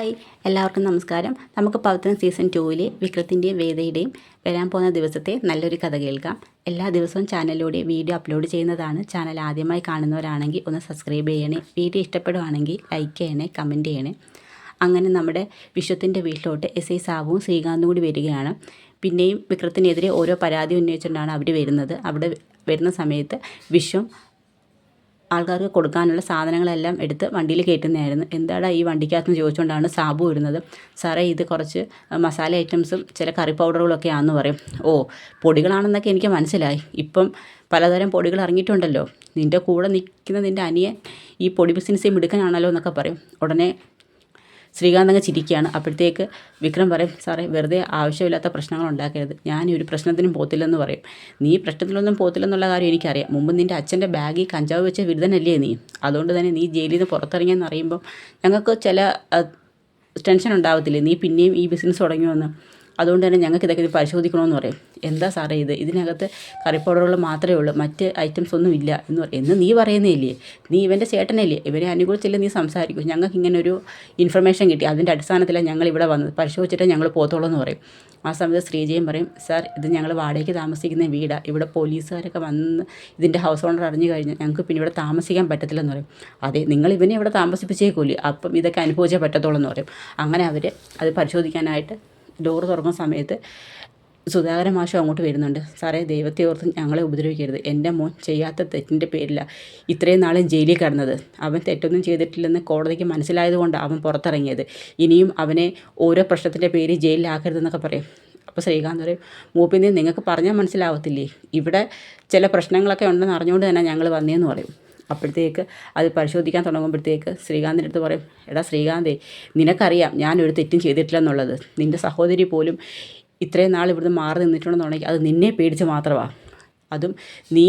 Hi, എല്ലാവർക്കും നമസ്കാരം. നമുക്ക് പവിത്രൻ സീസൺ 2 വിക്രത്തിൻ്റെയും വേദയുടെയും വരാൻ പോകുന്ന ദിവസത്തെ നല്ലൊരു കഥ കേൾക്കാം. എല്ലാ ദിവസവും ചാനലിലൂടെ വീഡിയോ അപ്ലോഡ് ചെയ്യുന്നതാണ്. ചാനൽ ആദ്യമായി കാണുന്നവരാണെങ്കിൽ ഒന്ന് സബ്സ്ക്രൈബ് ചെയ്യണേ. വീഡിയോ ഇഷ്ടപ്പെടുവാണെങ്കിൽ ലൈക്ക് ചെയ്യണേ, കമൻറ്റ് ചെയ്യണേ. അങ്ങനെ നമ്മുടെ വിശ്വത്തിൻ്റെ വീട്ടിലോട്ട് എസ് ഐ സാബുവും ശ്രീകാന്തും കൂടി വരികയാണ്. പിന്നെയും വിക്രത്തിനെതിരെ ഓരോ പരാതി ഉന്നയിച്ചുകൊണ്ടാണ് അവർ വരുന്നത്. അവിടെ വരുന്ന സമയത്ത് വിശ്വം ആൾക്കാർക്ക് കൊടുക്കാനുള്ള സാധനങ്ങളെല്ലാം എടുത്ത് വണ്ടിയിൽ കയറ്റുന്നതായിരുന്നു. എന്താടാ ഈ വണ്ടിക്കകത്ത് ചോദിച്ചുകൊണ്ടാണ് സാബു വരുന്നത്. സാറേ, ഇത് കുറച്ച് മസാല ഐറ്റംസും ചില കറി പൗഡറുകളൊക്കെ ആണെന്ന് പറയും. ഓ, പൊടികളാണെന്നൊക്കെ എനിക്ക് മനസ്സിലായി. ഇപ്പം പലതരം പൊടികൾ ഇറങ്ങിയിട്ടുണ്ടല്ലോ. നിൻ്റെ കൂടെ നിൽക്കുന്ന നിൻ്റെ അനിയൻ ഈ പൊടി ബിസിനസ്സിൽ മിടുക്കനാണല്ലോ എന്നൊക്കെ പറയും. ഉടനെ ശ്രീകാന്ത് അങ്ങ് ചിരിക്കുകയാണ്. അപ്പോഴത്തേക്ക് വിക്രം പറയും, സാറേ വെറുതെ ആവശ്യമില്ലാത്ത പ്രശ്നങ്ങൾ ഉണ്ടാക്കരുത്. ഞാൻ ഒരു പ്രശ്നത്തിനും പോത്തില്ലെന്ന് പറയും. നീ പ്രശ്നത്തിലൊന്നും പോത്തില്ലെന്നുള്ള കാര്യം എനിക്കറിയാം. മുമ്പ് നിൻ്റെ അച്ഛൻ്റെ ബാഗിൽ കഞ്ചാവ് വെച്ച വിരുദ്ധനല്ലേ നീ? അതുകൊണ്ട് തന്നെ നീ ജയിലിൽ നിന്ന് പുറത്തിറങ്ങിയെന്ന് അറിയുമ്പം ഞങ്ങൾക്ക് ചില ടെൻഷൻ ഉണ്ടാവത്തില്ലേ, നീ പിന്നെയും ഈ ബിസിനസ് തുടങ്ങിയോന്ന്? അതുകൊണ്ട് തന്നെ ഞങ്ങൾക്ക് ഇതൊക്കെ ഇത് പരിശോധിക്കണമെന്ന് പറയും. എന്താ സാറേ ഇതിനകത്ത് കറി പൗഡറുകൾ മാത്രമേ ഉള്ളൂ, മറ്റ് ഐറ്റംസ് ഒന്നും ഇല്ല എന്ന് പറയും. എന്ന് നീ പറയുന്നില്ലേ? നീ ഇവൻ്റെ ചേട്ടനല്ലേ? ഇവനെ അനുകൂലിച്ചില്ല നീ സംസാരിക്കും. ഞങ്ങൾക്ക് ഇങ്ങനെ ഒരു ഇൻഫർമേഷൻ കിട്ടി, അതിൻ്റെ അടിസ്ഥാനത്തിലാണ് ഞങ്ങൾ ഇവിടെ വന്നത്. പരിശോധിച്ചിട്ട് ഞങ്ങൾ പോത്തോളൂ എന്ന് പറയും. ആ സമയത്ത് ശ്രീജയും പറയും, സാർ ഇത് ഞങ്ങൾ വാടകയ്ക്ക് താമസിക്കുന്ന വീടാണ്. ഇവിടെ പോലീസുകാരൊക്കെ വന്ന് ഇതിൻ്റെ ഹൗസ് ഓണർ അറിഞ്ഞു കഴിഞ്ഞാൽ ഞങ്ങൾക്ക് പിന്നെ ഇവിടെ താമസിക്കാൻ പറ്റത്തില്ലെന്ന് പറയും. അതെ, നിങ്ങൾ ഇവനെ ഇവിടെ താമസിപ്പിച്ചേക്കൂലേ, അപ്പം ഇതൊക്കെ അനുഭവിച്ചേ പറ്റത്തുള്ളൂ എന്ന് പറയും. അങ്ങനെ അവർ അത് പരിശോധിക്കാനായിട്ട് ഡോറ് തുറക്കുന്ന സമയത്ത് സുധാകരൻ മാഷും അങ്ങോട്ട് വരുന്നുണ്ട്. സാറേ, ദൈവത്തെ ഓർത്ത് ഞങ്ങളെ ഉപദ്രവിക്കരുത്. എൻ്റെ മോൻ ചെയ്യാത്ത തെറ്റിൻ്റെ പേരിലാണ് ഇത്രയും നാളും ജയിലിൽ കിടന്നത്. അവൻ തെറ്റൊന്നും ചെയ്തിട്ടില്ലെന്ന് കോടതിക്ക് മനസ്സിലായതുകൊണ്ടാണ് അവൻ പുറത്തിറങ്ങിയത്. ഇനിയും അവനെ ഓരോ പ്രശ്നത്തിൻ്റെ പേര് ജയിലിലാക്കരുതെന്നൊക്കെ പറയും. അപ്പോൾ ശ്രീകാന്ത് പറയും, മൂപ്പിൽ നിങ്ങൾക്ക് പറഞ്ഞാൽ മനസ്സിലാവത്തില്ലേ, ഇവിടെ ചില പ്രശ്നങ്ങളൊക്കെ ഉണ്ടെന്ന് അറിഞ്ഞുകൊണ്ട് തന്നെ ഞങ്ങൾ വന്നേന്ന് പറയും. അപ്പോഴത്തേക്ക് അത് പരിശോധിക്കാൻ തുടങ്ങുമ്പോഴത്തേക്ക് ശ്രീകാന്തിൻ്റെ അടുത്ത് പറയും, എടാ ശ്രീകാന്തേ, നിനക്കറിയാം ഞാനൊരു തെറ്റും ചെയ്തിട്ടില്ലെന്നുള്ളത്. നിൻ്റെ സഹോദരി പോലും ഇത്രയും നാൾ ഇവിടുന്ന് മാറി നിന്നിട്ടുണ്ടെന്നുണ്ടെങ്കിൽ അത് നിന്നെ പേടിച്ച് മാത്രമാണ്. അതും നീ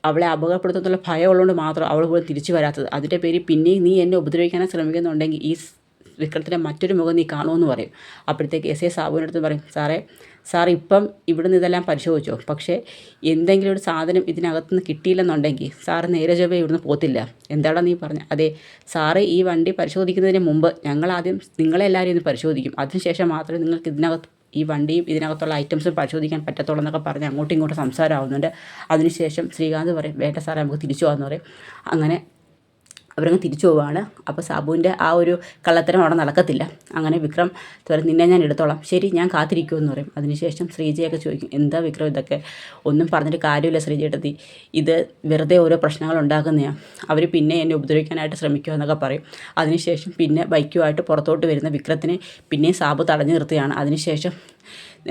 അവളെ അപകടപ്പെടുത്തുന്നുള്ള ഭയം ഉള്ളതുകൊണ്ട് മാത്രം അവൾ പോലും തിരിച്ചു വരാത്തത്. അതിൻ്റെ പേരിൽ പിന്നെയും നീ എന്നെ ഉപദ്രവിക്കാനായി ശ്രമിക്കുന്നുണ്ടെങ്കിൽ ഈ വിക്രത്തിൻ്റെ മറ്റൊരു മുഖം നീ കാണുമെന്ന് പറയും. അപ്പോഴത്തേക്ക് എസ് ഐ സാബുവിൻ്റെ അടുത്ത് പറയും, സാർ ഇപ്പം ഇവിടുന്ന് ഇതെല്ലാം പരിശോധിച്ചോ, പക്ഷേ എന്തെങ്കിലും ഒരു സാധനം ഇതിനകത്തുനിന്ന് കിട്ടിയില്ലെന്നുണ്ടെങ്കിൽ സാറ് നേരെ ചൊവ്വേ ഇവിടുന്ന് പോത്തില്ല. എന്താടാ നീ പറഞ്ഞ? അതെ സാറ്, ഈ വണ്ടി പരിശോധിക്കുന്നതിന് മുമ്പ് ഞങ്ങളാദ്യം നിങ്ങളെല്ലാവരും ഇന്ന് പരിശോധിക്കും. അതിനുശേഷം മാത്രമേ നിങ്ങൾക്ക് ഇതിനകത്ത് ഈ വണ്ടിയും ഇതിനകത്തുള്ള ഐറ്റംസും പരിശോധിക്കാൻ പറ്റത്തുള്ളൂ എന്നൊക്കെ പറഞ്ഞ് അങ്ങോട്ടും ഇങ്ങോട്ടും സംസാരമാവുന്നുണ്ട്. അതിനുശേഷം ശ്രീകാന്ത് പറയും, വേണ്ട സാറേ നമുക്ക് തിരിച്ചു പോകാമെന്ന് പറയും. അങ്ങനെ അവരങ്ങ് തിരിച്ചു പോവുകയാണ്. അപ്പോൾ സാബുവിൻ്റെ ആ ഒരു കള്ളത്തരം അവിടെ നടക്കത്തില്ല. അങ്ങനെ വിക്രം പറയും, നിന്നെ ഞാൻ എടുത്തോളാം, ശരി ഞാൻ കാത്തിരിക്കുമെന്ന് പറയും. അതിനുശേഷം ശ്രീജയൊക്കെ ചോദിക്കും, എന്താ വിക്രം ഇതൊക്കെ? ഒന്നും പറഞ്ഞിട്ട് കാര്യമില്ല ശ്രീജയെടുത്തി, ഇത് വെറുതെ ഓരോ പ്രശ്നങ്ങൾ ഉണ്ടാക്കുന്നതാണ്. അവർ പിന്നെ എന്നെ ഉപദ്രവിക്കാനായിട്ട് ശ്രമിക്കുക എന്നൊക്കെ പറയും. അതിനുശേഷം പിന്നെ ബൈക്കുമായിട്ട് പുറത്തോട്ട് വരുന്ന വിക്രത്തിനെ പിന്നെയും സാബു തടഞ്ഞു നിർത്തുകയാണ്. അതിനുശേഷം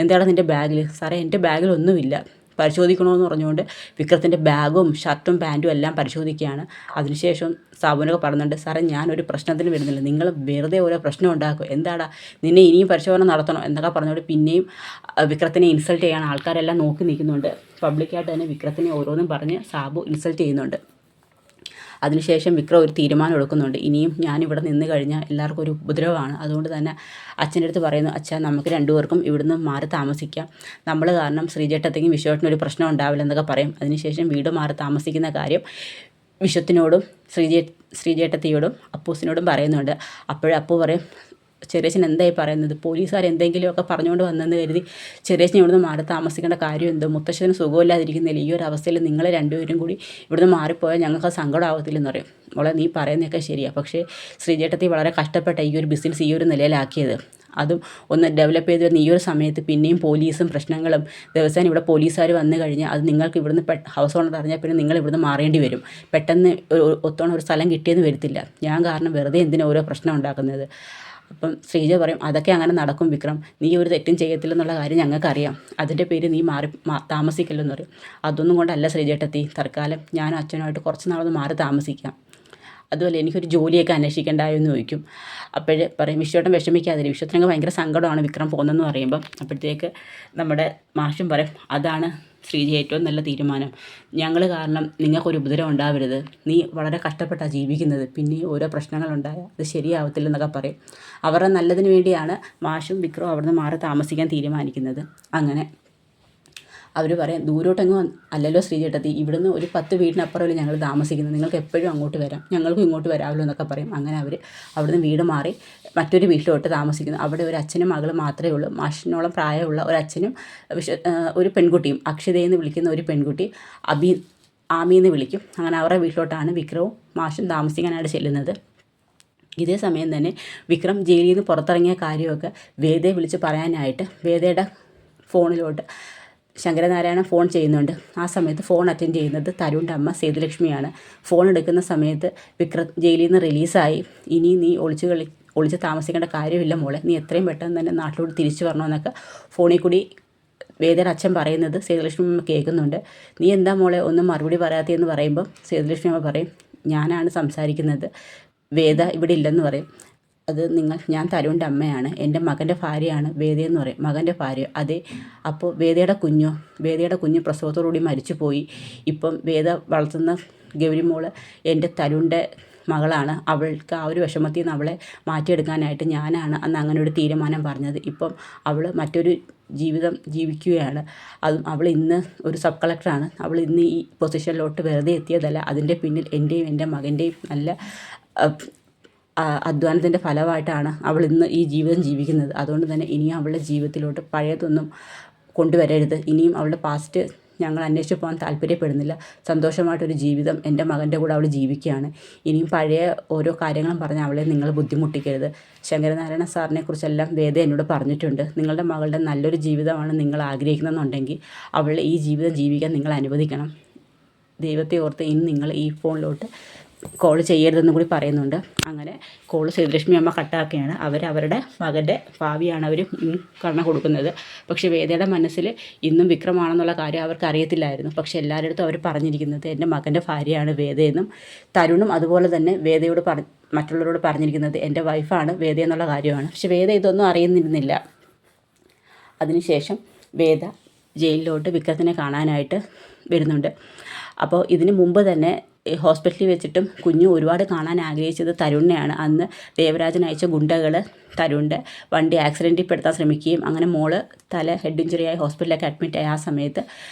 എന്താണ് നിൻ്റെ ബാഗിൽ? സാറേ എൻ്റെ ബാഗിലൊന്നുമില്ല, പരിശോധിക്കണമെന്ന് പറഞ്ഞുകൊണ്ട് വിക്രത്തിൻ്റെ ബാഗും ഷർട്ടും പാൻറ്റും എല്ലാം പരിശോധിക്കുകയാണ്. അതിനുശേഷം സാബുവിനൊക്കെ പറയുന്നുണ്ട്, സാറേ ഞാനൊരു പ്രശ്നത്തിന് വരുന്നില്ല, നിങ്ങൾ വെറുതെ ഓരോ പ്രശ്നം ഉണ്ടാക്കും. എന്താടാ നിന്നെ ഇനിയും പരിശോധന നടത്തണം എന്നൊക്കെ പറഞ്ഞുകൊണ്ട് പിന്നെയും വിക്രത്തിനെ ഇൻസൾട്ട് ചെയ്യാൻ ആൾക്കാരെല്ലാം നോക്കി നിൽക്കുന്നുണ്ട്. പബ്ലിക്കായിട്ട് തന്നെ വിക്രത്തിനെ ഓരോന്നും പറഞ്ഞ് സാബു ഇൻസൾട്ട് ചെയ്യുന്നുണ്ട്. അതിനുശേഷം വിക്രം ഒരു തീരുമാനം എടുക്കുന്നുണ്ട്, ഇനിയും ഞാനിവിടെ നിന്ന് കഴിഞ്ഞാൽ എല്ലാവർക്കും ഒരു ഉപദ്രവമാണ്. അതുകൊണ്ട് തന്നെ അച്ഛൻ്റെ അടുത്ത് പറയുന്നു, അച്ഛാ നമുക്ക് രണ്ടുപേർക്കും ഇവിടുന്ന് മാറി താമസിക്കാം, നമ്മൾ കാരണം ശ്രീജേട്ടത്തേക്കും വിശ്വത്തിനൊരു പ്രശ്നം ഉണ്ടാവില്ല എന്നൊക്കെ പറയും. അതിനുശേഷം വീട് മാറി താമസിക്കുന്ന കാര്യം വിശ്വത്തിനോടും ശ്രീജേട്ടത്തിയോടും അപ്പൂസിനോടും പറയുന്നുണ്ട്. അപ്പൂ പറയും, ചെറിയച്ഛൻ എന്തായി പറയുന്നത്? പോലീസുകാർ എന്തെങ്കിലുമൊക്കെ പറഞ്ഞുകൊണ്ട് വന്നെന്ന് കരുതി ചെറിയച്ഛൻ ഇവിടുന്ന് മാറി താമസിക്കേണ്ട കാര്യം എന്തോ? മുത്തശ്ശന് സുഖമില്ലാതിരിക്കുന്നില്ല, ഈ ഒരു അവസ്ഥയിൽ നിങ്ങൾ രണ്ടുപേരും കൂടി ഇവിടുന്ന് മാറിപ്പോയാൽ ഞങ്ങൾക്ക് സങ്കടമാവത്തില്ലെന്ന് പറയും. മോളെ നീ പറയുന്നതൊക്കെ ശരിയാണ്, പക്ഷേ ശ്രീജേട്ടത്തി വളരെ കഷ്ടപ്പെട്ട ഈ ഒരു ബിസിനസ് ഈ ഒരു നിലയിലാക്കിയത്. അതും ഒന്ന് ഡെവലപ്പ് ചെയ്ത് വരുന്ന ഈ ഒരു സമയത്ത് പിന്നെയും പോലീസും പ്രശ്നങ്ങളും ദിവസേന ഇവിടെ പോലീസുകാർ വന്നു കഴിഞ്ഞാൽ അത് നിങ്ങൾക്ക് ഇവിടുന്ന് ഹൗസ് ഓണർ അറിഞ്ഞാൽ പിന്നെ നിങ്ങൾ ഇവിടുന്ന് മാറേണ്ടി വരും. പെട്ടെന്ന് ഒത്തോണം ഒരു സ്ഥലം കിട്ടിയെന്ന് വരത്തില്ല. ഞാൻ കാരണം വെറുതെ എന്തിനാ ഓരോ പ്രശ്നം ഉണ്ടാക്കുന്നത്? അപ്പം ശ്രീജ പറയും, അതൊക്കെ അങ്ങനെ നടക്കും വിക്രം, നീ ഒരു തെറ്റും ചെയ്യത്തില്ലെന്നുള്ള കാര്യം ഞങ്ങൾക്കറിയാം, അതിൻ്റെ പേര് നീ താമസിക്കില്ലെന്ന് പറയും. അതൊന്നും കൊണ്ടല്ല ശ്രീജേട്ടത്തി, തൽക്കാലം ഞാനും അച്ഛനുമായിട്ട് കുറച്ച് നാളൊന്ന് മാറി താമസിക്കാം, അതുപോലെ എനിക്കൊരു ജോലിയൊക്കെ അന്വേഷിക്കേണ്ടായോ എന്ന് ചോദിക്കും. അപ്പോഴേ പറയും, വിശ്വട്ടൻ വിഷമിക്കാതില്ല, വിശ്വത്തിനൊക്കെ ഭയങ്കര സങ്കടമാണ് വിക്രം പോകുന്നതെന്ന് പറയുമ്പം. അപ്പോഴത്തേക്ക് നമ്മുടെ മാഷും പറയും, അതാണ് ശ്രീജ ഏറ്റവും നല്ല തീരുമാനം, ഞങ്ങൾ കാരണം നിങ്ങൾക്കൊരു ഉപദ്രവം ഉണ്ടാവരുത്, നീ വളരെ കഷ്ടപ്പെട്ടാണ് ജീവിക്കുന്നത്, പിന്നെ ഓരോ പ്രശ്നങ്ങളുണ്ടായാൽ അത് ശരിയാവത്തില്ലെന്നൊക്കെ പറയും. അവരുടെ നല്ലതിന് വേണ്ടിയാണ് മാഷും വിക്രവും അവിടുന്ന് മാറി താമസിക്കാൻ തീരുമാനിക്കുന്നത്. അങ്ങനെ അവർ പറയും ദൂരോട്ടെങ്ങും അല്ലല്ലോ ശ്രീചേട്ടത്തി, ഇവിടുന്ന് ഒരു 10 വീടിനപ്പുറമല്ലേ ഞങ്ങൾ താമസിക്കുന്നത്, നിങ്ങൾക്ക് എപ്പോഴും അങ്ങോട്ട് വരാം, ഞങ്ങൾക്കും ഇങ്ങോട്ട് വരാമല്ലോ എന്നൊക്കെ പറയും. അങ്ങനെ അവർ അവിടുന്ന് വീട് മാറി മറ്റൊരു വീട്ടിലോട്ട് താമസിക്കുന്നു. അവിടെ ഒരു അച്ഛനും മകളും മാത്രമേ ഉള്ളൂ. മാഷിനോളം പ്രായമുള്ള ഒരു അച്ഛനും ഒരു പെൺകുട്ടിയും, അക്ഷിതയെന്ന് വിളിക്കുന്ന ഒരു പെൺകുട്ടി, ആമിയെന്ന് വിളിക്കും. അങ്ങനെ അവരുടെ വീട്ടിലോട്ടാണ് വിക്രവും മാഷും താമസിക്കാനായിട്ട് ചെല്ലുന്നത്. ഇതേ സമയം തന്നെ വിക്രം ജയിലിൽ നിന്ന് പുറത്തിറങ്ങിയ കാര്യമൊക്കെ വേദയെ വിളിച്ച് പറയാനായിട്ട് വേദയുടെ ഫോണിലോട്ട് ശങ്കരനാരായണൻ ഫോൺ ചെയ്യുന്നുണ്ട്. ആ സമയത്ത് ഫോൺ അറ്റൻഡ് ചെയ്യുന്നത് തരുണിൻ്റെ അമ്മ സേതുലക്ഷ്മിയാണ്. ഫോൺ എടുക്കുന്ന സമയത്ത് വിക്രം ജയിലിൽ നിന്ന് റിലീസായി, ഇനി നീ ഒളിച്ച് താമസിക്കേണ്ട കാര്യമില്ല മോളെ, നീ എത്രയും പെട്ടെന്ന് തന്നെ നാട്ടിലോട്ട് തിരിച്ചു വരണമെന്നൊക്കെ ഫോണിൽ കൂടി വേദയുടെ അച്ഛൻ പറയുന്നത് സേതുലക്ഷ്മി അമ്മ കേൾക്കുന്നുണ്ട്. നീ എന്താ മോളെ ഒന്നും മറുപടി പറയാത്തതെന്ന് പറയുമ്പം സേതുലക്ഷ്മി അമ്മ പറയും, ഞാനാണ് സംസാരിക്കുന്നത്, വേദ ഇവിടെ ഇല്ലെന്ന് പറയും. അത് ഞാൻ തരുണിൻ്റെ അമ്മയാണ്, എൻ്റെ മകൻ്റെ ഭാര്യയാണ് വേദയെന്ന് പറയും. മകൻ്റെ ഭാര്യ? അതെ. അപ്പോൾ വേദയുടെ കുഞ്ഞ് പ്രസവത്തോടുകൂടി മരിച്ചു പോയി. ഇപ്പം വേദ വളർത്തുന്ന ഗൗരിമോള് എൻ്റെ തരുണിൻ്റെ മകളാണ്. അവൾക്ക് ആ ഒരു വിഷമത്തിൽ നിന്ന് അവളെ മാറ്റിയെടുക്കാനായിട്ട് ഞാനാണ് അന്ന് അങ്ങനെ ഒരു തീരുമാനം പറഞ്ഞത്. ഇപ്പം അവൾ മറ്റൊരു ജീവിതം ജീവിക്കുകയാണ്. അതും അവൾ ഇന്ന് ഒരു സബ് കളക്ടറാണ്. അവൾ ഇന്ന് ഈ പൊസിഷനിലോട്ട് വെറുതെ എത്തിയതല്ല. അതിൻ്റെ പിന്നിൽ എൻ്റെയും എൻ്റെ മകൻ്റെയും നല്ല അധ്വാനത്തിൻ്റെ ഫലമായിട്ടാണ് അവൾ ഇന്ന് ഈ ജീവിതം ജീവിക്കുന്നത്. അതുകൊണ്ട് തന്നെ ഇനിയും അവളുടെ ജീവിതത്തിലോട്ട് പഴയതൊന്നും കൊണ്ടുവരരുത്. ഇനിയും അവളുടെ പാസ്റ്റ് ഞങ്ങൾ അന്വേഷിച്ച് പോകാൻ താല്പര്യപ്പെടുന്നില്ല. സന്തോഷമായിട്ടൊരു ജീവിതം എൻ്റെ മകൻ്റെ കൂടെ അവൾ ജീവിക്കുകയാണ്. ഇനിയും പഴയ ഓരോ കാര്യങ്ങളും പറഞ്ഞ് അവളെ നിങ്ങൾ ബുദ്ധിമുട്ടിക്കരുത്. ശങ്കരനാരായണ സാറിനെ കുറിച്ചെല്ലാം വേദ എന്നോട് പറഞ്ഞിട്ടുണ്ട്. നിങ്ങളുടെ മകളുടെ നല്ലൊരു ജീവിതമാണ് നിങ്ങൾ ആഗ്രഹിക്കുന്നതെന്നുണ്ടെങ്കിൽ അവളെ ഈ ജീവിതം ജീവിക്കാൻ നിങ്ങൾ അനുവദിക്കണം. ദൈവത്തെ ഓർത്ത് ഇനി നിങ്ങൾ ഈ ഫോണിലോട്ട് കോൾ ചെയ്യരുതെന്നും കൂടി പറയുന്നുണ്ട്. അങ്ങനെ കോൾ സേതുലക്ഷ്മി അമ്മ കട്ടാക്കുകയാണ്. അവരുടെ മകൻ്റെ ഭാവിയാണ് അവർ കണ്ണ കൊടുക്കുന്നത്. പക്ഷേ വേദയുടെ മനസ്സിൽ ഇന്നും വിക്രമാണെന്നുള്ള കാര്യം അവർക്ക് അറിയത്തില്ലായിരുന്നു. പക്ഷേ എല്ലാവരുടെ അടുത്തും അവർ പറഞ്ഞിരിക്കുന്നത് എൻ്റെ മകൻ്റെ ഭാര്യയാണ് വേദയെന്നും, തരുണും അതുപോലെ തന്നെ വേദയോട് മറ്റുള്ളവരോട് പറഞ്ഞിരിക്കുന്നത് എൻ്റെ വൈഫാണ് വേദ എന്നുള്ള കാര്യമാണ്. പക്ഷേ വേദ ഇതൊന്നും അറിയുന്നിരുന്നില്ല. അതിനുശേഷം വേദ ജയിലിലോട്ട് വിക്രത്തിനെ കാണാനായിട്ട് വരുന്നുണ്ട്. അപ്പോൾ ഇതിന് മുമ്പ് തന്നെ ഹോസ്പിറ്റലിൽ വെച്ചിട്ടും കുഞ്ഞു ഒരുപാട് കാണാൻ ആഗ്രഹിച്ചത് തരുണിനെയാണ്. അന്ന് ദേവരാജൻ അയച്ച ഗുണ്ടകൾ തരുണിൻ്റെ വണ്ടി ആക്സിഡൻറ്റിൽ പെടുത്താൻ ശ്രമിക്കുകയും അങ്ങനെ മോള് ഹെഡ് ഇഞ്ചുറിയായി ഹോസ്പിറ്റലിലൊക്കെ അഡ്മിറ്റായി. ആ സമയത്ത്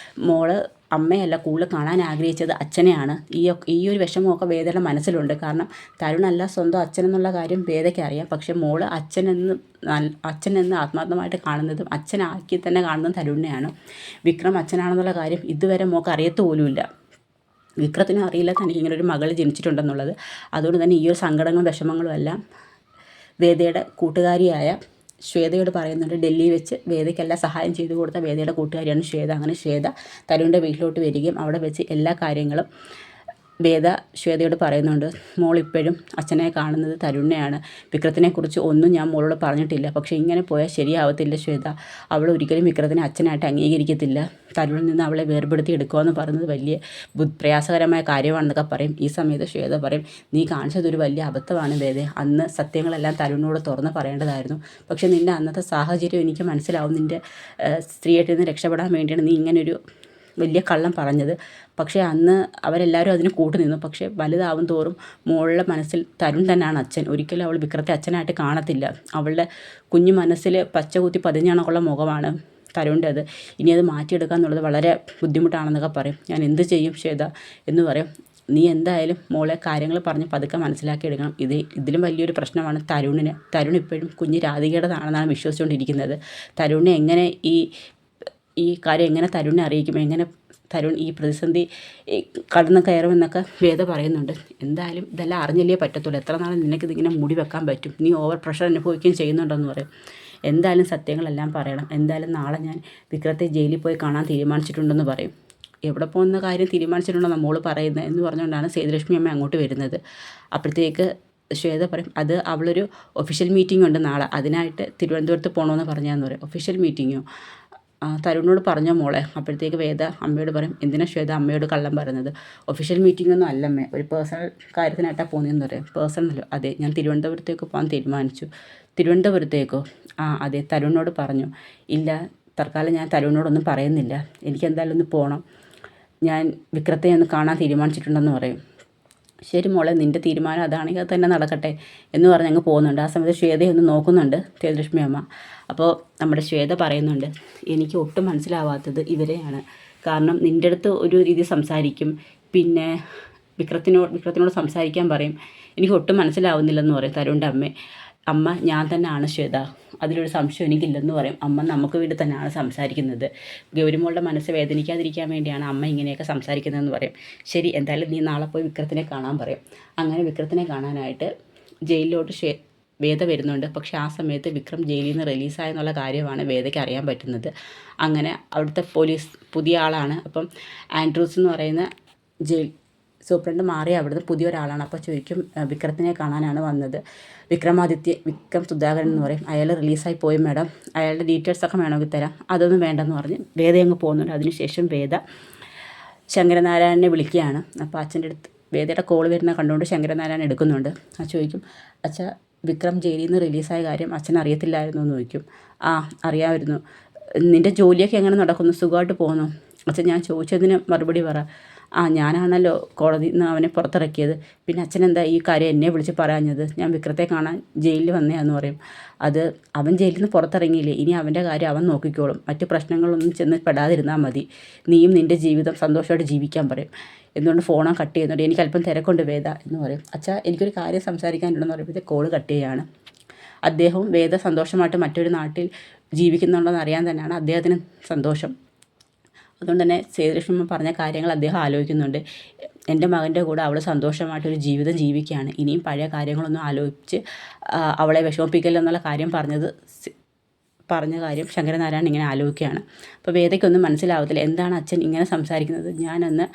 മോള് അമ്മയല്ല കൂടുതൽ കാണാൻ ആഗ്രഹിച്ചത് അച്ഛനെയാണ്. ഈ ഒരു വിഷമമൊക്കെ വേദയുടെ മനസ്സിലുണ്ട്. കാരണം തരുണല്ല സ്വന്തം അച്ഛനെന്നുള്ള കാര്യം വേദയ്ക്ക് അറിയാം. പക്ഷേ മോള് അച്ഛനെന്ന് ആത്മാർത്ഥമായിട്ട് കാണുന്നതും അച്ഛനാക്കി തന്നെ കാണുന്നതും തരുണിനെയാണ്. വിക്രം അച്ഛനാണെന്നുള്ള കാര്യം ഇതുവരെ മോൾക്ക് അറിയത്തുപോലുമില്ല. വിക്രത്തിനും അറിയില്ല തനിക്ക് ഇങ്ങനെ ഒരു മകൾ ജനിച്ചിട്ടുണ്ടെന്നുള്ളത്. അതുകൊണ്ട് തന്നെ ഈ ഒരു സങ്കടങ്ങളും വിഷമങ്ങളും എല്ലാം വേദയുടെ കൂട്ടുകാരിയായ ശ്വേതയോട് പറയുന്നുണ്ട്. ഡൽഹിയിൽ വെച്ച് വേദയ്ക്കെല്ലാം സഹായം ചെയ്തു കൊടുത്ത വേദയുടെ കൂട്ടുകാരിയാണ് ശ്വേത. അങ്ങനെ ശ്വേത തരുണിൻ്റെ വീട്ടിലോട്ട് വരികയും അവിടെ വെച്ച് എല്ലാ കാര്യങ്ങളും വേദ ശ്വേതയോട് പറയുന്നുണ്ട്. മോളിപ്പോഴും അച്ഛനെ കാണുന്നത് തരുണിനെയാണ്. വിക്രത്തിനെക്കുറിച്ച് ഒന്നും ഞാൻ മോളോട് പറഞ്ഞിട്ടില്ല. പക്ഷേ ഇങ്ങനെ പോയാൽ ശരിയാവത്തില്ല ശ്വേത. അവൾ ഒരിക്കലും വിക്രത്തിനെ അച്ഛനായിട്ട് അംഗീകരിക്കത്തില്ല. തരുണിൽ നിന്ന് അവളെ വേർപെടുത്തി എടുക്കുകയെന്ന് പറയുന്നത് വലിയ പ്രയാസകരമായ കാര്യമാണെന്നൊക്കെ പറയും. ഈ സമയത്ത് ശ്വേത പറയും, നീ കാണിച്ചതൊരു വലിയ അബദ്ധമാണ് വേദ. അന്ന് സത്യങ്ങളെല്ലാം തരുണിനോട് തുറന്ന് പറയേണ്ടതായിരുന്നു. പക്ഷേ നിൻ്റെ അന്നത്തെ സാഹചര്യം എനിക്ക് മനസ്സിലാവും. നിൻ്റെ സ്ത്രീയായിട്ട് നിന്ന് രക്ഷപ്പെടാൻ വേണ്ടിയാണ് നീ ഇങ്ങനൊരു വലിയ കള്ളം പറഞ്ഞത്. പക്ഷേ അന്ന് അവരെല്ലാവരും അതിന് കൂട്ടുനിന്നു. പക്ഷേ വലുതാവും തോറും മോളുടെ മനസ്സിൽ തരുൺ തന്നെയാണ് അച്ഛൻ. ഒരിക്കലും അവൾ വിക്രത്തെ അച്ഛനായിട്ട് കാണത്തില്ല. അവളുടെ കുഞ്ഞു മനസ്സിൽ പച്ചകുത്തി പതിഞ്ഞണക്കുള്ള മുഖമാണ് തരുണിൻ്റെത്. ഇനി അത് മാറ്റിയെടുക്കുക എന്നുള്ളത് വളരെ ബുദ്ധിമുട്ടാണെന്നൊക്കെ പറയും. ഞാൻ എന്ത് ചെയ്യും ശ്വേത എന്ന് പറയും. നീ എന്തായാലും മോളെ കാര്യങ്ങൾ പറഞ്ഞ് പതുക്കെ മനസ്സിലാക്കി എടുക്കണം. ഇതിലും വലിയൊരു പ്രശ്നമാണ് തരുൺ ഇപ്പോഴും കുഞ്ഞ് രാധികയുടേതാണെന്നാണ് വിശ്വസിച്ചുകൊണ്ടിരിക്കുന്നത്. തരുണിനെ എങ്ങനെ ഈ കാര്യം എങ്ങനെ തരുണിനെ അറിയിക്കും, എങ്ങനെ തരുൺ ഈ പ്രതിസന്ധി കടന്നു കയറുമെന്നൊക്കെ വേദ പറയുന്നുണ്ട്. എന്തായാലും ഇതെല്ലാം അറിഞ്ഞില്ലേ പറ്റത്തുള്ളൂ. എത്ര നാൾ നിനക്കിതിങ്ങനെ മൂടി വെക്കാൻ പറ്റും? നീ ഓവർ പ്രഷർ അനുഭവിക്കുകയും ചെയ്യുന്നുണ്ടെന്ന് പറയും. എന്തായാലും സത്യങ്ങളെല്ലാം പറയണം. എന്തായാലും നാളെ ഞാൻ വിക്രത്തെ ജയിലിൽ പോയി കാണാൻ തീരുമാനിച്ചിട്ടുണ്ടെന്ന് പറയും. എവിടെ പോകുന്ന കാര്യം തീരുമാനിച്ചിട്ടുണ്ടെന്ന് മോള് പറയുന്നത് എന്ന് പറഞ്ഞുകൊണ്ടാണ് സേതുലക്ഷ്മി അമ്മ അങ്ങോട്ട് വരുന്നത്. അപ്പോഴത്തേക്ക് ശ്വേത പറയും, അത് അവളൊരു ഒഫീഷ്യൽ മീറ്റിംഗ് ഉണ്ട് നാളെ, അതിനായിട്ട് തിരുവനന്തപുരത്ത് പോകണമെന്ന് പറഞ്ഞാന്ന് പറയും. ഒഫീഷ്യൽ മീറ്റിങ്ങോ? തരുണിനോട് പറഞ്ഞോ മോളെ? അപ്പോഴത്തേക്ക് വേദ അമ്മയോട് പറയും, എന്തിനാ ശ്വേത അമ്മയോട് കള്ളം പറയുന്നത്? ഒഫീഷ്യൽ മീറ്റിംഗ് ഒന്നും അല്ലമ്മേ, ഒരു പേഴ്സണൽ കാര്യത്തിനായിട്ടാണ് പോകുന്നതെന്ന് പറയും. പേഴ്സണലോ? അതെ, ഞാൻ തിരുവനന്തപുരത്തേക്ക് പോകാൻ തീരുമാനിച്ചു. തിരുവനന്തപുരത്തേക്കോ? അതെ, തരുണിനോട് പറഞ്ഞു. ഇല്ല, തൽക്കാലം ഞാൻ തരുണിനോടൊന്നും പറയുന്നില്ല. എനിക്ക് എന്തായാലും ഒന്ന് പോകണം. ഞാൻ വിക്രത്തെ ഒന്ന് കാണാൻ തീരുമാനിച്ചിട്ടുണ്ടെന്ന് പറയും. ശരി മോളെ, നിൻ്റെ തീരുമാനം അതാണെങ്കിൽ അത് തന്നെ നടക്കട്ടെ എന്ന് പറഞ്ഞ് അങ്ങ് പോകുന്നുണ്ട്. ആ സമയത്ത് ശ്വേതയൊന്ന് നോക്കുന്നുണ്ട് സേതുലക്ഷ്മി അമ്മ. അപ്പോൾ നമ്മുടെ ശ്വേത പറയുന്നുണ്ട്, എനിക്ക് ഒട്ടും മനസ്സിലാവാത്തത് ഇവരെയാണ്. കാരണം നിൻ്റെ അടുത്ത് ഒരു രീതി സംസാരിക്കും, പിന്നെ വിക്രത്തിനോട് സംസാരിക്കാൻ പറയും. എനിക്ക് ഒട്ടും മനസ്സിലാവുന്നില്ലെന്ന് പറയും തരുണിൻ്റെ അമ്മ ഞാൻ തന്നെയാണ് ശ്വേത, അതിലൊരു സംശയം എനിക്കില്ലെന്ന് പറയും. അമ്മ നമുക്ക് വേണ്ടി തന്നെയാണ് സംസാരിക്കുന്നത്, ഗൗരിമോളുടെ മനസ്സ് വേദനിക്കാതിരിക്കാൻ വേണ്ടിയാണ് അമ്മ ഇങ്ങനെയൊക്കെ സംസാരിക്കുന്നതെന്ന് പറയും. ശരി, എന്തായാലും നീ നാളെ പോയി വിക്രത്തിനെ കാണാൻ പറയും. അങ്ങനെ വിക്രത്തിനെ കാണാനായിട്ട് ജയിലിലോട്ട് വേദ വരുന്നുണ്ട്. പക്ഷേ ആ സമയത്ത് വിക്രം ജയിലിൽ നിന്ന് റിലീസായെന്നുള്ള കാര്യമാണ് വേദയ്ക്ക് അറിയാൻ പറ്റുന്നത്. അങ്ങനെ അവിടുത്തെ പോലീസ് പുതിയ ആളാണ്. അപ്പം ആൻഡ്രൂസ് എന്ന് പറയുന്ന ജയിൽ സൂപ്രണ്ട് മാറി അവിടുന്ന് പുതിയൊരാളാണ്. അപ്പോൾ ചോദിക്കും, വിക്രത്തിനെ കാണാനാണ് വന്നത്. വിക്രം സുധാകരൻ എന്ന് പറയും. അയാൾ റിലീസായി പോയി മാഡം, അയാളുടെ ഡീറ്റെയിൽസൊക്കെ വേണമെങ്കിൽ തരാം. അതൊന്നും വേണ്ടെന്ന് പറഞ്ഞ് വേദ അങ്ങ് പോകുന്നുണ്ട്. അതിനുശേഷം വേദ ശങ്കരനാരായണനെ വിളിക്കുകയാണ്. അപ്പോൾ അച്ഛൻ്റെ അടുത്ത് വേദയുടെ കോൾ വരുന്ന കണ്ടുകൊണ്ട് ശങ്കരനാരായണൻ എടുക്കുന്നുണ്ട്. ചോദിക്കും, അച്ഛാ വിക്രം ജയിലിൽ നിന്ന് റിലീസായ കാര്യം അച്ഛൻ അറിയത്തില്ലായിരുന്നു എന്ന് ചോദിക്കും. അറിയാമായിരുന്നു. നിൻ്റെ ജോലിയൊക്കെ എങ്ങനെ നടക്കുന്നു, സുഖമായിട്ട് പോകുന്നു? അച്ഛൻ ഞാൻ ചോദിച്ചതിന് മറുപടി പറ. ഞാനാണല്ലോ കോടതിയിൽ നിന്ന് അവനെ പുറത്തിറക്കിയത്, പിന്നെ അച്ഛൻ എന്താ ഈ കാര്യം എന്നെ വിളിച്ച് പറയാഞ്ഞത്? ഞാൻ വിക്രത്തെ കാണാൻ ജയിലിൽ വന്നതാന്ന് പറയും. അത് അവൻ ജയിലിൽ നിന്ന് പുറത്തിറങ്ങിയില്ലേ, ഇനി അവൻ്റെ കാര്യം അവൻ നോക്കിക്കോളും, മറ്റു പ്രശ്നങ്ങളൊന്നും ചെന്ന് പെടാതിരുന്നാൽ മതി, നീയും നിൻ്റെ ജീവിതം സന്തോഷമായിട്ട് ജീവിക്കാൻ പറയും. എന്തുകൊണ്ട് ഫോണാ കട്ട് ചെയ്യുന്നുണ്ട്, എനിക്ക് അല്പം തിരക്കുണ്ട് വേദ എന്ന് പറയും. അച്ഛാ എനിക്കൊരു കാര്യം സംസാരിക്കാനുണ്ടെന്ന് പറയുമ്പോഴത്തെ കോള് കട്ട് ചെയ്യുകയാണ്. അദ്ദേഹവും വേദ സന്തോഷമായിട്ട് മറ്റൊരു നാട്ടിൽ ജീവിക്കുന്നുണ്ടെന്ന് അറിയാൻ തന്നെയാണ് അദ്ദേഹത്തിന് സന്തോഷം. അതുകൊണ്ട് തന്നെ സേതുലക്ഷ്മി പറഞ്ഞ കാര്യങ്ങൾ അദ്ദേഹം ആലോചിക്കുന്നുണ്ട്. എൻ്റെ മകൻ്റെ കൂടെ അവൾ സന്തോഷമായിട്ടൊരു ജീവിതം ജീവിക്കുകയാണ്, ഇനിയും പഴയ കാര്യങ്ങളൊന്നും ആലോചിച്ച് അവളെ വിഷമിപ്പിക്കില്ലെന്നുള്ള കാര്യം പറഞ്ഞ കാര്യം ശങ്കരനാരായണൻ ഇങ്ങനെ ആലോചിക്കുകയാണ്. അപ്പോൾ വേദയ്ക്കൊന്നും മനസ്സിലാവത്തില്ല, എന്താണ് അച്ഛൻ ഇങ്ങനെ സംസാരിക്കുന്നത്? ഞാനന്ന്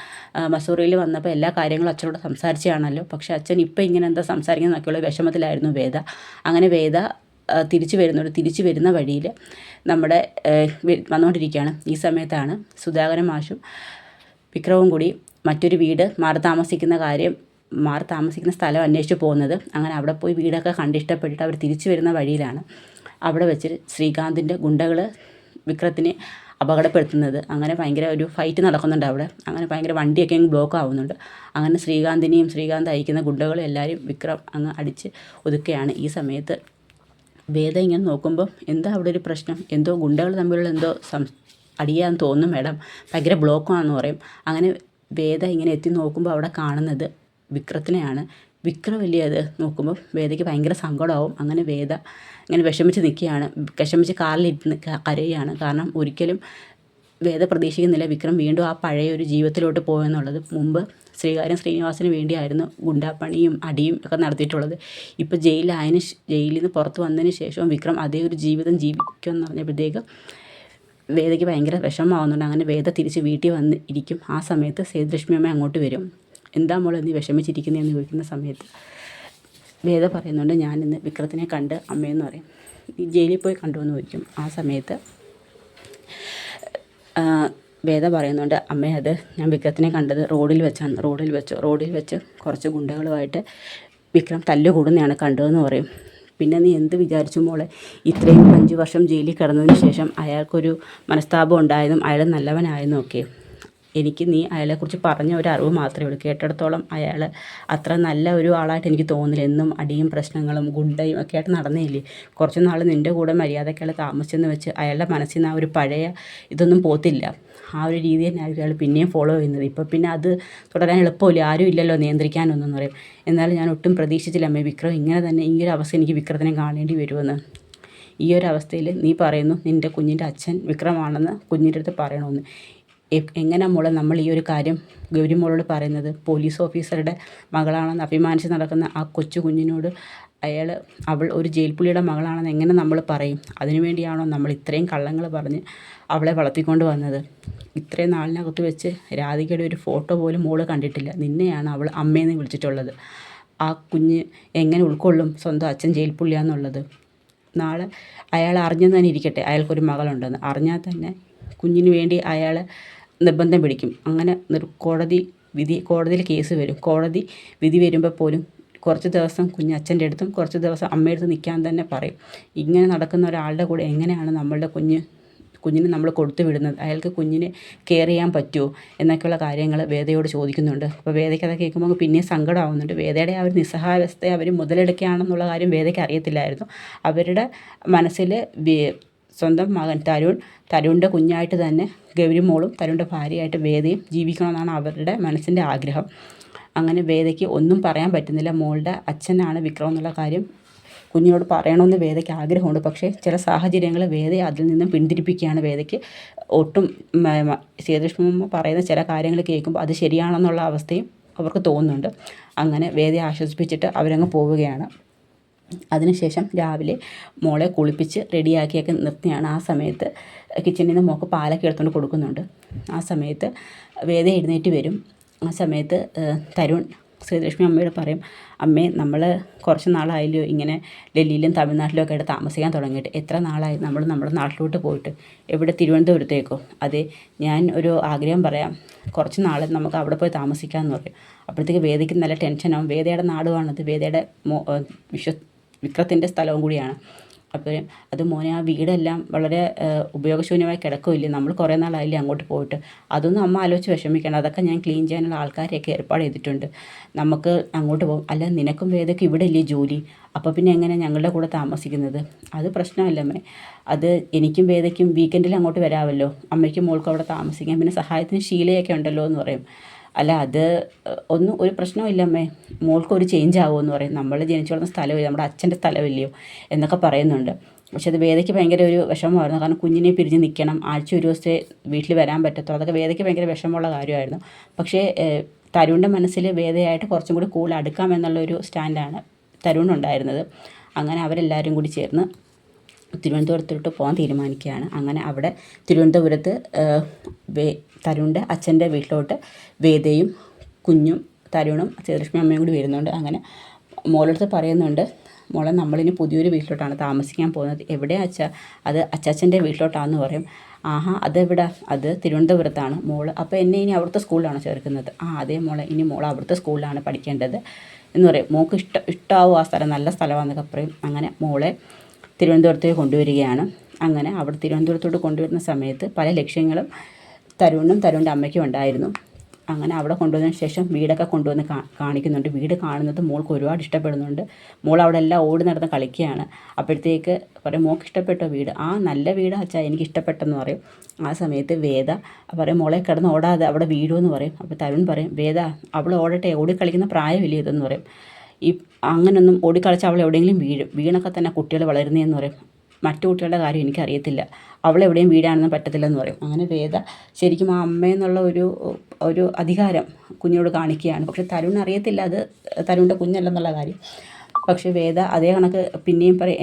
മസൂറിയിൽ വന്നപ്പോൾ എല്ലാ കാര്യങ്ങളും അച്ഛനോട് സംസാരിച്ചാണല്ലോ, പക്ഷേ അച്ഛൻ ഇപ്പോൾ ഇങ്ങനെ എന്താ സംസാരിക്കുന്നതൊക്കെയുള്ള വിഷമത്തിലായിരുന്നു വേദ. അങ്ങനെ വേദ തിരിച്ചു വരുന്ന വഴിയിൽ നമ്മുടെ വന്നുകൊണ്ടിരിക്കുകയാണ്. ഈ സമയത്താണ് സുധാകരൻ മാഷും വിക്രവും കൂടി മറ്റൊരു വീട് മാറി താമസിക്കുന്ന സ്ഥലം അന്വേഷിച്ച് പോകുന്നത്. അങ്ങനെ അവിടെ പോയി വീടൊക്കെ കണ്ടിഷ്ടപ്പെട്ടിട്ട് അവർ തിരിച്ചു വരുന്ന വഴിയിലാണ് അവിടെ വെച്ച് ശ്രീകാന്തിൻ്റെ ഗുണ്ടകൾ വിക്രത്തിനെ അപകടപ്പെടുത്തുന്നത്. അങ്ങനെ ഭയങ്കര ഒരു ഫൈറ്റ് നടക്കുന്നുണ്ട് അവിടെ. അങ്ങനെ ഭയങ്കര വണ്ടിയൊക്കെ അങ്ങ് ബ്ലോക്ക് ആവുന്നുണ്ട്. അങ്ങനെ ശ്രീകാന്ത് അയക്കുന്ന ഗുണ്ടകളും എല്ലാവരും വിക്രം അങ്ങ് അടിച്ച് ഒതുക്കുകയാണ്. ഈ സമയത്ത് വേദ ഇങ്ങനെ നോക്കുമ്പോൾ എന്താ അവിടെ ഒരു പ്രശ്നം, എന്തോ ഗുണ്ടകൾ തമ്മിലുള്ള എന്തോ അടിയാന്ന് തോന്നുന്നു മാഡം, ഭയങ്കര ബ്ലോക്കാണെന്ന് പറയും. അങ്ങനെ വേദ ഇങ്ങനെ എത്തി നോക്കുമ്പോൾ അവിടെ കാണുന്നത് വിക്രത്തിനെയാണ്. വിക്രമല്ലേ അത്? നോക്കുമ്പോൾ വേദയ്ക്ക് ഭയങ്കര സങ്കടമാവും. അങ്ങനെ വേദ ഇങ്ങനെ വിഷമിച്ച് കാറിലിരുന്ന് കരയുകയാണ്. കാരണം ഒരിക്കലും വേദ പ്രതീക്ഷിക്കുന്നില്ല വിക്രം വീണ്ടും ആ പഴയ ഒരു ജീവിതത്തിലോട്ട് പോകുമെന്നുള്ളത്. മുമ്പ് ശ്രീനിവാസന് വേണ്ടിയായിരുന്നു ഗുണ്ടാപ്പണിയും അടിയും ഒക്കെ നടത്തിയിട്ടുള്ളത്. ഇപ്പോൾ ജയിലിൽ നിന്ന് പുറത്ത് വന്നതിന് ശേഷം വിക്രം അതേ ഒരു ജീവിതം ജീവിക്കുമെന്ന് പറഞ്ഞപ്പോഴത്തേക്ക് വേദയ്ക്ക് ഭയങ്കര വിഷമമാവുന്നുണ്ട്. അങ്ങനെ വേദ തിരിച്ച് വീട്ടിൽ വന്ന് ഇരിക്കും. ആ സമയത്ത് സേതുലക്ഷ്മി അമ്മ അങ്ങോട്ട് വരും. എന്താ മോളെ നീ വിഷമിച്ചിരിക്കുന്നതെന്ന് ചോദിക്കുന്ന സമയത്ത് വേദ പറയുന്നുണ്ട്, ഞാനിന്ന് വിക്രത്തിനെ കണ്ട് അമ്മയെന്ന് പറയും. ഈ ജയിലിൽ പോയി കണ്ടുവെന്ന് ചോദിക്കും. ആ സമയത്ത് വേദ പറയുന്നുണ്ട്, അമ്മേ അത് ഞാൻ വിക്രത്തിനെ കണ്ടത് റോഡിൽ വെച്ച് കുറച്ച് ഗുണ്ടകളുമായിട്ട് വിക്രം തല്ലുകൂടുന്നതാണ് കണ്ടതെന്ന് പറയും. പിന്നെ നീ എന്ത് വിചാരിച്ചു മോളെ, ഇത്രയും 5 വർഷം ജയിലിൽ കിടന്നതിന് ശേഷം അയാൾക്കൊരു മനസ്താപം ഉണ്ടായതും അയാൾ നല്ലവനായെന്നും ഒക്കെ. എനിക്ക് നീ അയാളെക്കുറിച്ച് പറഞ്ഞ ഒരു അറിവ് മാത്രമേ ഉള്ളൂ. കേട്ടിടത്തോളം അയാൾ അത്ര നല്ല ഒരു ആളായിട്ട് എനിക്ക് തോന്നുന്നില്ല. എന്നും അടിയും പ്രശ്നങ്ങളും ഗുണ്ടയും ഒക്കെ ആയിട്ട് നടന്നേയില്ലേ. കുറച്ച് നാൾ നിൻ്റെ കൂടെ മര്യാദയ്ക്ക് താമസിച്ചെന്ന് വെച്ച് അയാളുടെ മനസ്സിൽ നിന്ന് ആ ഒരു പഴയ ഇതൊന്നും പോത്തില്ല. ആ ഒരു രീതി തന്നെയായിരിക്കും അയാൾ പിന്നെയും ഫോളോ ചെയ്യുന്നത്. ഇപ്പോൾ പിന്നെ അത് തുടരാൻ എളുപ്പമില്ല, ആരും ഇല്ലല്ലോ നിയന്ത്രിക്കാനൊന്നും പറയും. എന്നാലും ഞാൻ ഒട്ടും പ്രതീക്ഷിച്ചില്ല അമ്മേ വിക്രം ഇങ്ങനെ തന്നെ ഈ ഒരു അവസ്ഥ എനിക്ക് വിക്രത്തിനെ കാണേണ്ടി വരുമെന്ന്. ഈ ഒരു അവസ്ഥയിൽ നീ പറയുന്നു നിൻ്റെ കുഞ്ഞിൻ്റെ അച്ഛൻ വിക്രമാണെന്ന് കുഞ്ഞിൻ്റെ അടുത്ത് പറയണമെന്ന്. എങ്ങനെ മോളെ നമ്മൾ ഈ ഒരു കാര്യം ഗൗരി മോളോട് പറയുന്നത്? പോലീസ് ഓഫീസറുടെ മകളാണെന്ന് അഭിമാനിച്ച് നടക്കുന്ന ആ കൊച്ചു കുഞ്ഞിനോട് അവൾ ഒരു ജയിൽ പുള്ളിയുടെ മകളാണെന്ന് എങ്ങനെ നമ്മൾ പറയും? അതിനുവേണ്ടിയാണോ നമ്മൾ ഇത്രയും കള്ളങ്ങൾ പറഞ്ഞ് അവളെ വളർത്തിക്കൊണ്ട് വന്നത്? ഇത്രയും നാളിനകത്ത് വെച്ച് രാധികയുടെ ഒരു ഫോട്ടോ പോലും മോള് കണ്ടിട്ടില്ല. നിന്നെയാണ് അവൾ അമ്മയെന്ന് വിളിച്ചിട്ടുള്ളത്. ആ കുഞ്ഞ് എങ്ങനെ ഉൾക്കൊള്ളും സ്വന്തം അച്ഛൻ ജയിൽ പുള്ളിയാന്നുള്ളത്? നാളെ അയാൾ അറിഞ്ഞെന്ന് തന്നെ ഇരിക്കട്ടെ, അയാൾക്കൊരു മകളുണ്ടെന്ന് അറിഞ്ഞാൽ തന്നെ കുഞ്ഞിന് വേണ്ടി അയാൾ നിർബന്ധം പിടിക്കും. അങ്ങനെ കോടതിയിൽ കേസ് വരും. കോടതി വിധി വരുമ്പോൾ പോലും കുറച്ച് ദിവസം കുഞ്ഞ് അച്ഛൻ്റെ അടുത്തും കുറച്ച് ദിവസം അമ്മയുടെ അടുത്ത് നിൽക്കാൻ തന്നെ പറയും. ഇങ്ങനെ നടക്കുന്ന ഒരാളുടെ കൂടെ എങ്ങനെയാണ് നമ്മളുടെ കുഞ്ഞ് കുഞ്ഞിന് നമ്മൾ കൊടുത്തു വിടുന്നത്? അയാൾക്ക് കുഞ്ഞിനെ കെയർ ചെയ്യാൻ പറ്റുമോ എന്നൊക്കെയുള്ള കാര്യങ്ങൾ വേദയോട് ചോദിക്കുന്നുണ്ട്. അപ്പോൾ വേദയ്ക്ക് അതൊക്കെ കേൾക്കുമ്പോൾ പിന്നെയും സങ്കടമാവുന്നുണ്ട്. വേദയുടെ ആ ഒരു നിസ്സഹായാവസ്ഥയെ അവർ മുതലെടുക്കുകയാണെന്നുള്ള കാര്യം വേദയ്ക്ക് അറിയത്തില്ലായിരുന്നു. അവരുടെ മനസ്സിൽ സ്വന്തം മകൻ തരുണിൻ്റെ കുഞ്ഞായിട്ട് തന്നെ ഗൗരിമോളും തരുണിൻ്റെ ഭാര്യയായിട്ട് വേദയും ജീവിക്കണമെന്നാണ് അവരുടെ മനസ്സിൻ്റെ ആഗ്രഹം. അങ്ങനെ വേദയ്ക്ക് ഒന്നും പറയാൻ പറ്റുന്നില്ല. മോളുടെ അച്ഛനാണ് വിക്രം എന്നുള്ള കാര്യം കുഞ്ഞിനോട് പറയണമെന്ന് വേദയ്ക്ക് ആഗ്രഹമുണ്ട്. പക്ഷേ ചില സാഹചര്യങ്ങൾ വേദയെ അതിൽ നിന്നും പിന്തിരിപ്പിക്കുകയാണ്. വേദയ്ക്ക് ഒട്ടും സേതുലക്ഷ്മി പറയുന്ന ചില കാര്യങ്ങൾ കേൾക്കുമ്പോൾ അത് ശരിയാണെന്നുള്ള അവസ്ഥയും അവർക്ക് തോന്നുന്നുണ്ട്. അങ്ങനെ വേദയെ ആശ്വസിപ്പിച്ചിട്ട് അവരങ്ങ് പോവുകയാണ്. അതിനുശേഷം രാവിലെ മോളെ കുളിപ്പിച്ച് റെഡിയാക്കിയൊക്കെ നിർത്തിയാണ്. ആ സമയത്ത് കിച്ചണിൽ നിന്ന് മോൾക്ക് പാലൊക്കെ എടുത്തുകൊണ്ട് കൊടുക്കുന്നുണ്ട്. ആ സമയത്ത് വേദ എഴുന്നേറ്റ് വരും. ആ സമയത്ത് തരുൺ ശ്രീലക്ഷ്മി അമ്മയോട് പറയും, അമ്മേ നമ്മൾ കുറച്ച് നാളായല്ലോ ഇങ്ങനെ ഡൽഹിയിലും തമിഴ്നാട്ടിലും ഒക്കെ ആയിട്ട് താമസിക്കാൻ തുടങ്ങിയിട്ട്. എത്ര നാളായി നമ്മൾ നമ്മുടെ നാട്ടിലോട്ട് പോയിട്ട്? എവിടെ? തിരുവനന്തപുരത്തേക്കോ? അതെ, ഞാൻ ഒരു ആഗ്രഹം പറയാം, കുറച്ച് നാൾ നമുക്ക് അവിടെ പോയി താമസിക്കാമെന്ന് പറയും. അപ്പോഴത്തേക്ക് വേദയ്ക്ക് നല്ല ടെൻഷനാവും. വേദയുടെ നാടുമാണത്, വേദയുടെ വിക്രത്തിൻ്റെ സ്ഥലവും കൂടിയാണ്. അപ്പോൾ അത് മോനെ, ആ വീടെല്ലാം വളരെ ഉപയോഗശൂന്യമായി കിടക്കില്ലേ, നമ്മൾ കുറേ നാളായില്ലേ അങ്ങോട്ട് പോയിട്ട്. അതൊന്നും അമ്മ ആലോചിച്ച് വിഷമിക്കണം, അതൊക്കെ ഞാൻ ക്ലീൻ ചെയ്യാനുള്ള ആൾക്കാരെയൊക്കെ ഏർപ്പാട് ചെയ്തിട്ടുണ്ട്, നമുക്ക് അങ്ങോട്ട് പോകും. അല്ല, നിനക്കും വേദയ്ക്കും ഇവിടെ ഇല്ലേ ജോലി? അപ്പോൾ പിന്നെ എങ്ങനെ ഞങ്ങളുടെ കൂടെ താമസിക്കുന്നത്? അത് പ്രശ്നമല്ല അമ്മേ, അത് എനിക്കും വേദയ്ക്കും വീക്കെൻഡിൽ അങ്ങോട്ട് വരാമല്ലോ, അമ്മയ്ക്കും മോൾക്കും അവിടെ താമസിക്കാം, പിന്നെ സഹായത്തിന് ശീലയൊക്കെ ഉണ്ടല്ലോ എന്ന് പറയും. അല്ല, അത് ഒന്നും ഒരു പ്രശ്നമില്ല അമ്മേ, മോൾക്ക് ഒരു ചേഞ്ച് ആവുമെന്ന് പറയും. നമ്മൾ ജനിച്ചു വളർന്ന സ്ഥലമില്ല, നമ്മുടെ അച്ഛൻ്റെ സ്ഥലമില്ലയോ എന്നൊക്കെ പറയുന്നുണ്ട്. പക്ഷെ അത് വേദയ്ക്ക് ഭയങ്കര ഒരു വിഷമമായിരുന്നു. കാരണം കുഞ്ഞിനെ പിരിഞ്ഞ് നിൽക്കണം, ആഴ്ച ഒരു ദിവസത്തെ വീട്ടിൽ വരാൻ പറ്റത്തുള്ളൂ. അതൊക്കെ വേദയ്ക്ക് ഭയങ്കര വിഷമമുള്ള കാര്യമായിരുന്നു. പക്ഷേ തരുണിൻ്റെ മനസ്സിൽ വേദയായിട്ട് കുറച്ചും കൂടി കൂടുതൽ അടുക്കാം എന്നുള്ളൊരു സ്റ്റാൻഡാണ് തരുണുണ്ടായിരുന്നത്. അങ്ങനെ അവരെല്ലാവരും കൂടി ചേർന്ന് തിരുവനന്തപുരത്തോട്ട് പോകാൻ തീരുമാനിക്കുകയാണ്. അങ്ങനെ അവിടെ തിരുവനന്തപുരത്ത് തരുണിൻ്റെ അച്ഛൻ്റെ വീട്ടിലോട്ട് വേദയും കുഞ്ഞും തരുണും സേതുലക്ഷ്മി അമ്മയും കൂടി വരുന്നുണ്ട്. അങ്ങനെ മോളടുത്ത് പറയുന്നുണ്ട്, മോളെ നമ്മളിനി പുതിയൊരു വീട്ടിലോട്ടാണ് താമസിക്കാൻ പോകുന്നത്. എവിടെയാ അച്ഛാ? അത് അച്ചാച്ചൻ്റെ വീട്ടിലോട്ടാണെന്ന് പറയും. ആഹാ, അതെവിടെ? അത് തിരുവനന്തപുരത്താണ് മോള്. അപ്പോൾ എന്നെ ഇനി അവിടുത്തെ സ്കൂളിലാണോ ചേർക്കുന്നത്? ആ അതേ മോളെ, ഇനി മോൾ അവിടുത്തെ സ്കൂളിലാണ് പഠിക്കേണ്ടത് എന്ന് പറയും. മോൾക്ക് ഇഷ്ടമാവും ആ സ്ഥലം, നല്ല സ്ഥലമാണെന്നൊക്കെ പറയും. അങ്ങനെ മോളെ തിരുവനന്തപുരത്തേക്ക് കൊണ്ടുവരികയാണ്. അങ്ങനെ അവിടെ തിരുവനന്തപുരത്തോട്ട് കൊണ്ടുവരുന്ന സമയത്ത് പല ലക്ഷ്യങ്ങളും തരുണിനും തരുണിൻ്റെ അമ്മയ്ക്കും ഉണ്ടായിരുന്നു. അങ്ങനെ അവിടെ കൊണ്ടുവന്നതിന് ശേഷം വീടൊക്കെ കൊണ്ടുവന്ന് കാണിക്കുന്നുണ്ട്. വീട് കാണുന്നത് മോൾക്ക് ഒരുപാട് ഇഷ്ടപ്പെടുന്നുണ്ട്. മോൾ അവിടെ എല്ലാം ഓടി നടന്ന് കളിക്കുകയാണ്. അപ്പോഴത്തേക്ക് പറയും, മോൾക്ക് ഇഷ്ടപ്പെട്ടോ വീട്? ആ, നല്ല വീടാ അച്ഛാ, എനിക്ക് ഇഷ്ടപ്പെട്ടെന്ന് പറയും. ആ സമയത്ത് വേദ പറയും, മോളെ കിടന്ന് ഓടാതെ അവിടെ വീടുമെന്ന് പറയും. അപ്പോൾ തരുൺ പറയും, വേദ അവൾ ഓടട്ടെ, ഓടിക്കളിക്കുന്ന പ്രായമില്ല ഇതെന്ന് പറയും. അങ്ങനൊന്നും ഓടിക്കളിച്ച് അവൾ എവിടെയെങ്കിലും വീണൊക്കെ തന്നെ കുട്ടികൾ വളരുന്നതെന്ന് പറയും. മറ്റു കുട്ടികളുടെ കാര്യം എനിക്കറിയത്തില്ല, അവളെവിടെയും വീടാണെന്ന് പറ്റത്തില്ലെന്ന് പറയും. അങ്ങനെ വേദ ശരിക്കും ആ അമ്മയെന്നുള്ള ഒരു അധികാരം കുഞ്ഞിനോട് കാണിക്കുകയാണ്. പക്ഷെ തരുൺ അറിയത്തില്ല അത് തരുണിൻ്റെ കുഞ്ഞല്ലെന്നുള്ള കാര്യം. പക്ഷേ വേദ അതേ കണക്ക് പിന്നെയും പറയും,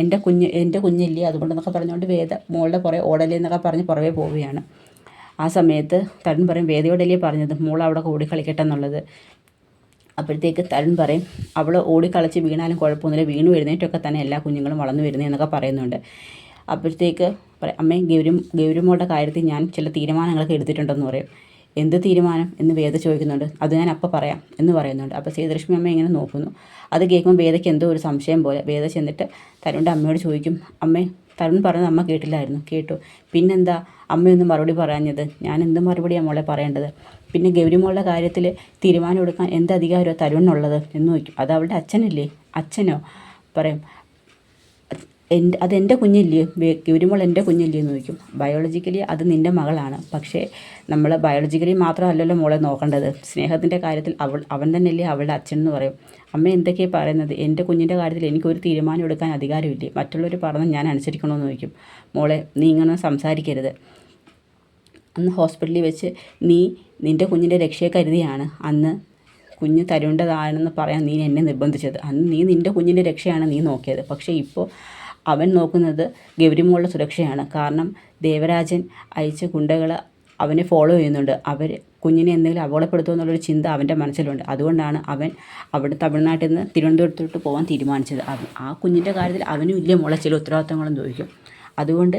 എൻ്റെ കുഞ്ഞില്ലേ അതുകൊണ്ടെന്നൊക്കെ പറഞ്ഞുകൊണ്ട് വേദ മോളുടെ പുറകെ ഓടലേ എന്നൊക്കെ പറഞ്ഞ് പുറകെ പോവുകയാണ്. ആ സമയത്ത് തരുൺ പറയും, വേദയോടല്ലേ പറഞ്ഞത് മോൾ അവിടെ ഓടിക്കളിക്കട്ടെ എന്നുള്ളത്. അപ്പോഴത്തേക്ക് തരുൺ പറയും, അവൾ ഓടിക്കളിച്ച് വീണാലും കുഴപ്പമൊന്നുമില്ല, വീണു എഴുന്നേറ്റൊക്കെ തന്നെ എല്ലാ കുഞ്ഞുങ്ങളും വളർന്നു വരുന്നതെന്നൊക്കെ പറയുന്നുണ്ട്. അപ്പോഴത്തേക്ക് പറയും, അമ്മേ ഗൗരിമോളുടെ കാര്യത്തിൽ ഞാൻ ചില തീരുമാനങ്ങളൊക്കെ എടുത്തിട്ടുണ്ടെന്ന് പറയും. എന്ത് തീരുമാനം എന്ന് വേദ ചോദിക്കുന്നുണ്ട്. അത് ഞാൻ അപ്പം പറയാം എന്ന് പറയുന്നുണ്ട്. അപ്പോൾ സേതുലക്ഷ്മി അമ്മ ഇങ്ങനെ നോക്കുന്നു. അത് കേൾക്കുമ്പോൾ വേദയ്ക്ക് എന്തോ ഒരു സംശയം പോലെ. വേദ ചെന്നിട്ട് തരുണിൻ്റെ അമ്മയോട് ചോദിക്കും, അമ്മേ തരുൺ പറഞ്ഞത് അമ്മ കേട്ടില്ലായിരുന്നു? കേട്ടു. പിന്നെന്താ അമ്മയൊന്നും മറുപടി പറയാഞ്ഞത്? ഞാൻ എന്ത് മറുപടിയാണ് മോളെ പറയേണ്ടത്? പിന്നെ ഗൗരിമോളുടെ കാര്യത്തിൽ തീരുമാനം എടുക്കാൻ എന്ത് അധികാരമാണ് തരുണിനുള്ളത് എന്ന് ചോദിക്കും. അത് അവളുടെ അച്ഛനല്ലേ? അച്ഛനോ? പറയും, അതെൻ്റെ കുഞ്ഞില്ലേ, ഗൗരിമോൾ എൻ്റെ കുഞ്ഞില്ലേ എന്ന് ചോദിക്കും. ബയോളജിക്കലി അത് നിൻ്റെ മകളാണ്, പക്ഷേ നമ്മൾ ബയോളജിക്കലി മാത്രമല്ലല്ലോ മോളെ നോക്കേണ്ടത്, സ്നേഹത്തിൻ്റെ കാര്യത്തിൽ അവൻ തന്നെയല്ലേ അവളുടെ അച്ഛൻ എന്ന് പറയും. അമ്മ എന്തൊക്കെയാണ് പറയുന്നത്? എൻ്റെ കുഞ്ഞിൻ്റെ കാര്യത്തിൽ എനിക്കൊരു തീരുമാനം എടുക്കാൻ അധികാരമില്ലേ? മറ്റുള്ളവർ പറഞ്ഞ് ഞാൻ അനുസരിക്കണമെന്ന് ചോദിക്കും. മോളെ നീ ഇങ്ങനെ സംസാരിക്കരുത്. അന്ന് ഹോസ്പിറ്റലിൽ വെച്ച് നിൻ്റെ കുഞ്ഞിൻ്റെ രക്ഷയെ കരുതിയാണ് അന്ന് കുഞ്ഞ് തരുണ്ടതാണെന്ന് പറയാൻ നീ എന്നെ നിർബന്ധിച്ചത്. അന്ന് നീ നിൻ്റെ കുഞ്ഞിൻ്റെ രക്ഷയാണ് നീ നോക്കിയത്. പക്ഷേ ഇപ്പോൾ അവൻ നോക്കുന്നത് ഗൗരിമോളുടെ സുരക്ഷയാണ്. കാരണം ദേവരാജൻ അയച്ച ഗുണ്ടകൾ അവനെ ഫോളോ ചെയ്യുന്നുണ്ട്. അവർ കുഞ്ഞിനെ എന്തെങ്കിലും അപകടപ്പെടുത്തുമോ എന്നുള്ളൊരു ചിന്ത അവൻ്റെ മനസ്സിലുണ്ട്. അതുകൊണ്ടാണ് അവൻ അവിടെ തമിഴ്നാട്ടിൽ നിന്ന് തിരുവനന്തപുരത്തോട്ട് പോകാൻ തീരുമാനിച്ചത്. ആ കുഞ്ഞിൻ്റെ കാര്യത്തിൽ അവനും ഇല്ലേ മോളെ ചില ഉത്തരവാദിത്തങ്ങളും ചോദിക്കും. അതുകൊണ്ട്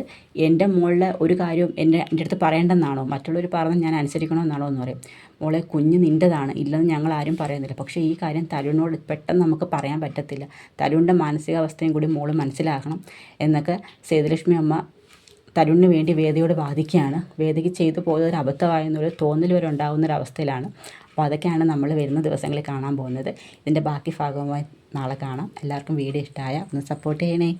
എൻ്റെ മോളുടെ ഒരു കാര്യവും എൻ്റെ അടുത്ത് പറയേണ്ടെന്നാണോ, മറ്റുള്ളവർ പറഞ്ഞ് ഞാൻ അനുസരിക്കണമെന്നാണോ എന്ന് പറയും. മോളെ കുഞ്ഞ് നിൻ്റെതാണ്, ഇല്ലെന്ന് ഞങ്ങൾ ആരും പറയുന്നില്ല. പക്ഷേ ഈ കാര്യം തരുണിനോട് പെട്ടെന്ന് നമുക്ക് പറയാൻ പറ്റത്തില്ല. തരുണിൻ്റെ മാനസികാവസ്ഥയും കൂടി മോൾ മനസ്സിലാക്കണം എന്നൊക്കെ സേതുലക്ഷ്മി അമ്മ തരുണിന് വേണ്ടി വേദയോട് വാദിക്കുകയാണ്. വേദയ്ക്ക് ചെയ്തു പോയതൊരു അബദ്ധമായെന്നൊരു തോന്നൽ വരെ ഉണ്ടാകുന്നൊരവസ്ഥയിലാണ്. അപ്പോൾ അതൊക്കെയാണ് നമ്മൾ വരുന്ന ദിവസങ്ങളിൽ കാണാൻ പോകുന്നത്. ഇതിൻ്റെ ബാക്കി ഭാഗവുമായി നാളെ കാണാം. എല്ലാവർക്കും വീഡിയോ ഇഷ്ടമായ ഒന്ന് സപ്പോർട്ട് ചെയ്യണേ.